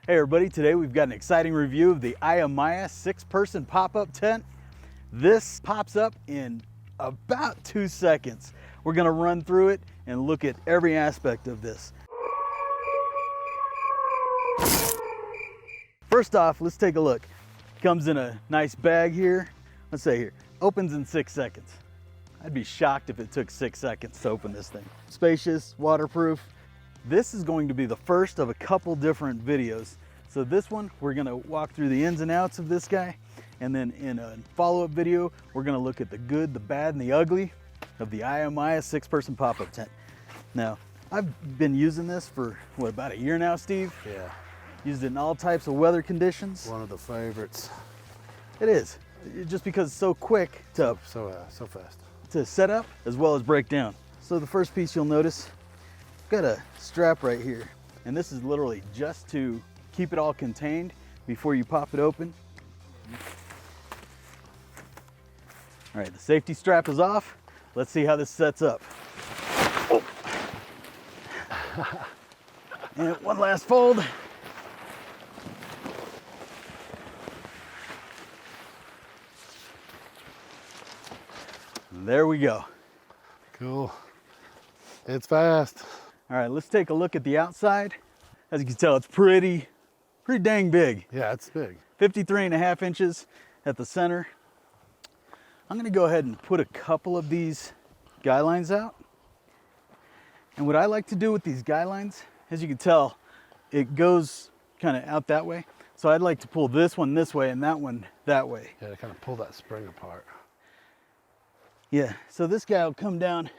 Hey everybody, today we've got an exciting review of the Ayamaya 6-person pop-up tent. This pops up in about 2 seconds. We're gonna run through it and look at every aspect of this. First off, let's take a look. Comes in a nice bag here. Let's say here, opens in 6 seconds. I'd be shocked if it took 6 seconds to open this thing. Spacious, waterproof. This is going to be the first of a couple different videos. So this one, we're gonna walk through the ins and outs of this guy. And then in a follow-up video, we're gonna look at the good, the bad, and the ugly of the Ayamaya 6-person pop-up tent. Now, I've been using this for, what, about a year now, Steve? Yeah. Used it in all types of weather conditions. One of the favorites. It is, just because it's so quick to So fast. to set up as well as break down. So the first piece you'll notice, got a strap right here, and this is literally just to keep it all contained before you pop it open. All right, the safety strap is off. Let's see how this sets up. Oh. And one last fold. There we go. Cool. It's fast. All right, let's take a look at the outside. As you can tell, it's pretty dang big. Yeah, it's big. 53.5 inches at the center. I'm gonna go ahead and put a couple of these guy lines out. And what I like to do with these guy lines, as you can tell, it goes kind of out that way. So I'd like to pull this one this way and that one that way. Yeah, to kind of pull that spring apart. Yeah, so this guy will come down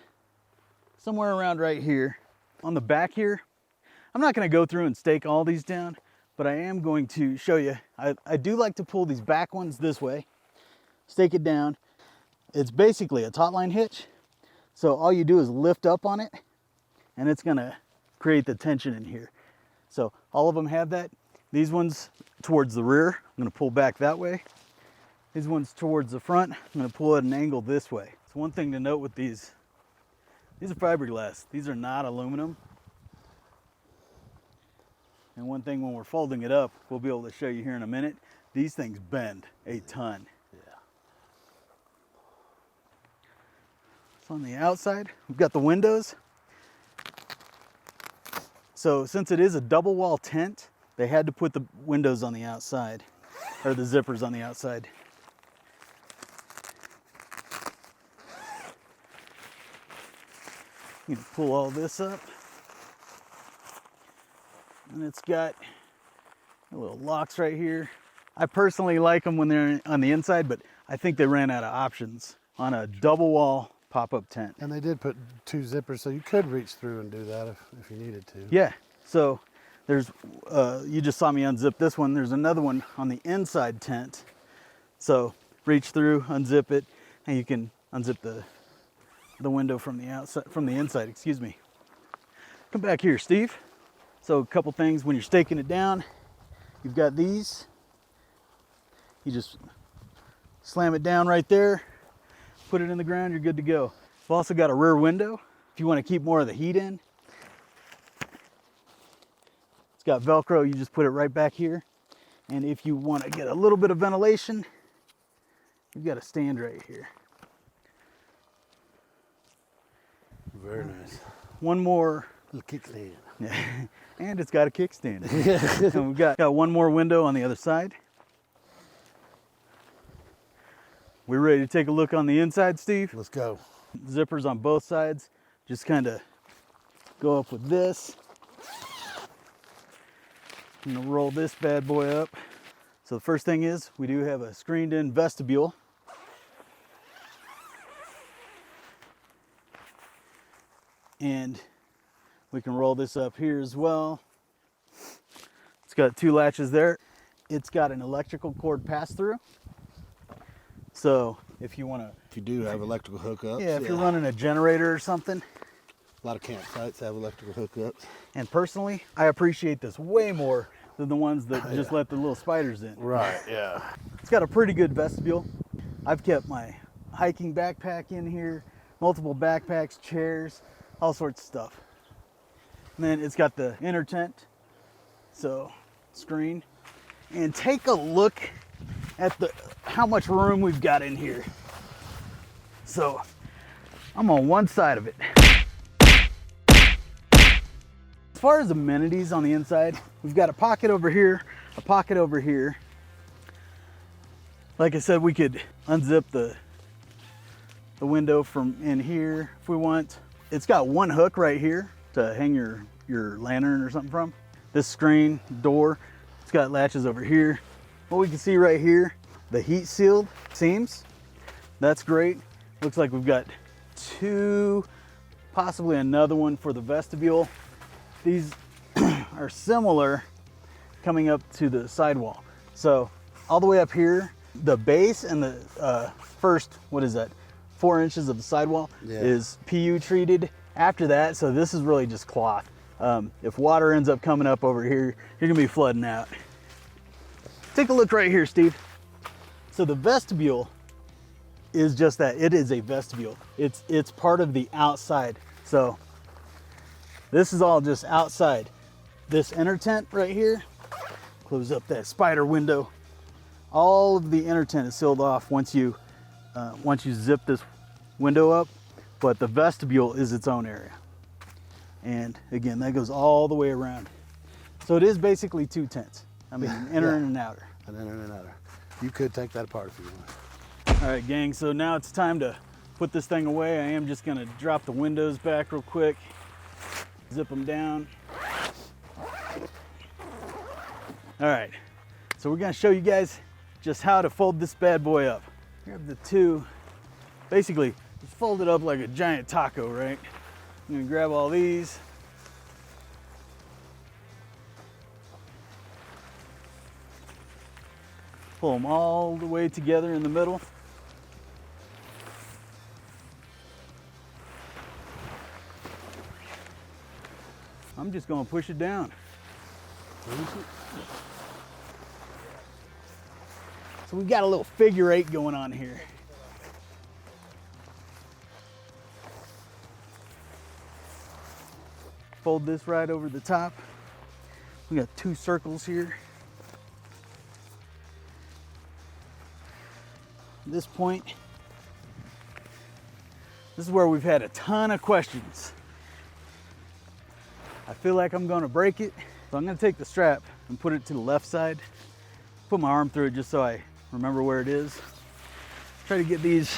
somewhere around right here. On the back here, I'm not gonna go through and stake all these down, but I am going to show you. I do like to pull these back ones this way, stake it down. It's basically a taut line hitch. So all you do is lift up on it and it's gonna create the tension in here. So all of them have that. These ones towards the rear, I'm gonna pull back that way. These ones towards the front, I'm gonna pull at an angle this way. So one thing to note with these are fiberglass. These are not aluminum. And one thing when we're folding it up, we'll be able to show you here in a minute, these things bend a ton. Yeah. So on the outside, we've got the windows. So since it is a double wall tent, they had to put the windows on the outside, or the zippers on the outside. You can pull all this up. And it's got little locks right here. I personally like them when they're on the inside, but I think they ran out of options on a double wall pop-up tent. And they did put 2 zippers, so you could reach through and do that if you needed to. Yeah, so there's, you just saw me unzip this one. There's another one on the inside tent. So reach through, unzip it, and you can unzip the window from the outside, from the inside, excuse me. Come back here, Steve. So a couple things when you're staking it down, you've got these. You just slam it down right there, put it in the ground, you're good to go. We've also got a rear window if you want to keep more of the heat in. It's got Velcro, you just put it right back here. And if you want to get a little bit of ventilation, you've got a stand right here. Very nice. One more. Little kickstand. Yeah. And it's got a kickstand. And we've got one more window on the other side. We're ready to take a look on the inside, Steve. Let's go. Zippers on both sides. Just kind of go up with this. I'm gonna roll this bad boy up. So the first thing is we do have a screened in vestibule. And we can roll this up here as well. It's got 2 latches there. It's got an electrical cord pass through. So if you want to, If you do have electrical hookups. yeah, if you're running a generator or something. A lot of campsites have electrical hookups. And personally, I appreciate this way more than the ones that just let the little spiders in. Right, yeah. It's got a pretty good vestibule. I've kept my hiking backpack in here, multiple backpacks, chairs, all sorts of stuff. And then it's got the inner tent. So screen and take a look at how much room we've got in here. So I'm on one side of it. As far as amenities on the inside, we've got a pocket over here, a pocket over here. Like I said, we could unzip the window from in here if we want. It's got one hook right here to hang your lantern or something from. This screen door, it's got latches over here. What we can see right here, the heat sealed seams. That's great. Looks like we've got two, possibly another one for the vestibule. These are similar coming up to the sidewall. So all the way up here, the base and the first, what is that, 4 inches of the sidewall is PU treated. After that, so this is really just cloth. If water ends up coming up over here, you're gonna be flooding out. Take a look right here, Steve. So the vestibule is just that, it is a vestibule. It's part of the outside. So this is all just outside. This inner tent right here, close up that spider window. All of the inner tent is sealed off once you zip this window up, but the vestibule is its own area. And again, that goes all the way around. So it is basically 2 tents. I mean, inner and an outer. An inner and an outer. You could take that apart if you want. All right, gang, so now it's time to put this thing away. I am just gonna drop the windows back real quick, zip them down. All right, so we're gonna show you guys just how to fold this bad boy up. Grab the two, basically just fold it up like a giant taco, right? I'm gonna grab all these. Pull them all the way together in the middle. I'm just gonna push it down. So we've got a little figure 8 going on here. Fold this right over the top. We got 2 circles here. At this point, this is where we've had a ton of questions. I feel like I'm gonna break it, so I'm gonna take the strap and put it to the left side. Put my arm through it just so I remember where it is. Try to get these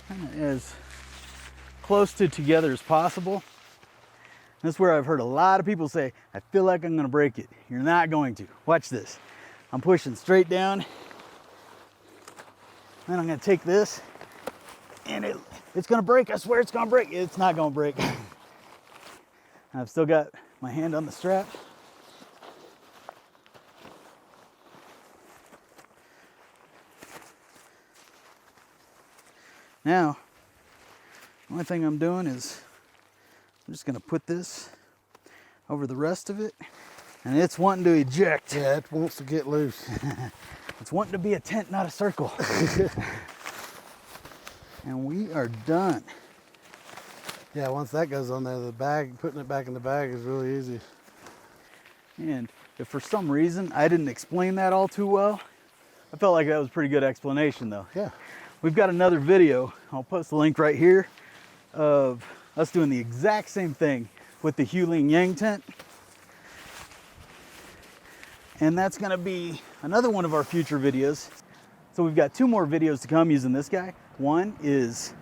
kind of as close to together as possible. This is where I've heard a lot of people say, I feel like I'm gonna break it. You're not going to. Watch this. I'm pushing straight down. Then I'm gonna take this and it's gonna break. I swear it's gonna break. It's not gonna break. I've still got my hand on the strap. Now, the only thing I'm doing is I'm just gonna put this over the rest of it, and it's wanting to eject. Yeah, it wants to get loose. It's wanting to be a tent, not a circle. And we are done. Yeah, once that goes on there, the bag, putting it back in the bag is really easy. And if for some reason I didn't explain that all too well, I felt like that was a pretty good explanation though. Yeah. We've got another video, I'll post the link right here, of us doing the exact same thing with the Huling Yang tent. And that's gonna be another one of our future videos. So we've got 2 more videos to come using this guy. One is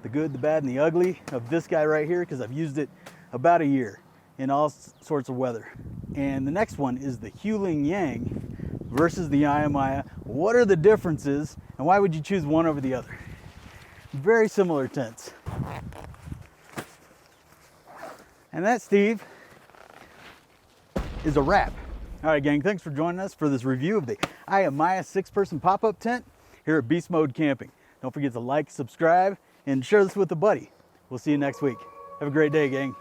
the good, the bad, and the ugly of this guy right here, because I've used it about a year in all sorts of weather. And the next one is the Huling Yang versus the Ayamaya. What are the differences, and why would you choose one over the other? Very similar tents. And that, Steve, is a wrap. All right, gang, thanks for joining us for this review of the Ayamaya 6-person pop-up tent here at Beastmode Camping. Don't forget to like, subscribe, and share this with a buddy. We'll see you next week. Have a great day, gang.